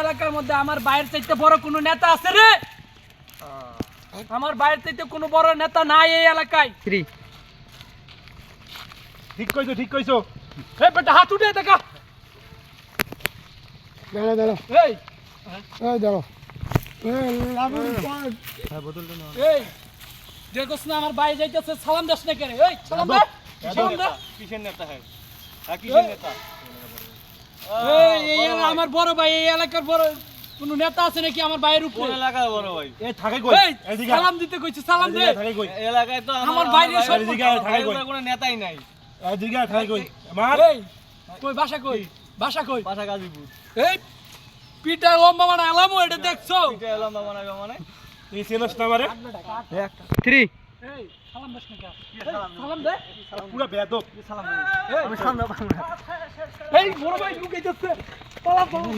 এলাকার মধ্যে আমার বাইরের চাইতে বড় কোনো নেতা আছে রে? আমার বাইরের চাইতে কোনো বড় নেতা নাই এই এলাকায়। ঠিক কইছো এই বেটা হাত উঠে দেখা। দাঁড়া এই দাঁড়া এই দেখোস না আমার বাইরে যাইতেছে, সালাম দাস না কেন? এই সালাম দে, সালাম দে। কিসের নেতা হ্যাঁ কিসের নেতা এই আমার বড় ভাই, এই এলাকার বড় কোন নেতা আছে নাকি আমার ভাইয়ের উপরে? কোন এলাকার বড় ভাই এ থাকে কই এই এদিকে সালাম দিতে কইছি, সালাম দে। থাকে কই এলাকায় তো আমার বাইরে সব এদিকে থাকে কই কোনো নেতাই নাই। এদিকে থাকে কই আমার এই কই বাসা কই? বাসা কই? বাসা গাজীপুর। এই পিটা লম্বা মানে আলামো এটা দেখছো? এটা এলাম বানাবে মানে তুই চেনস না আমারে 3 এই সালাম দাস না কেন? সালাম দে। পুরো বেয়াদব আমি সামনে পাবো না। এই বড় ভাই লুকাইতেছে, পালা পালা।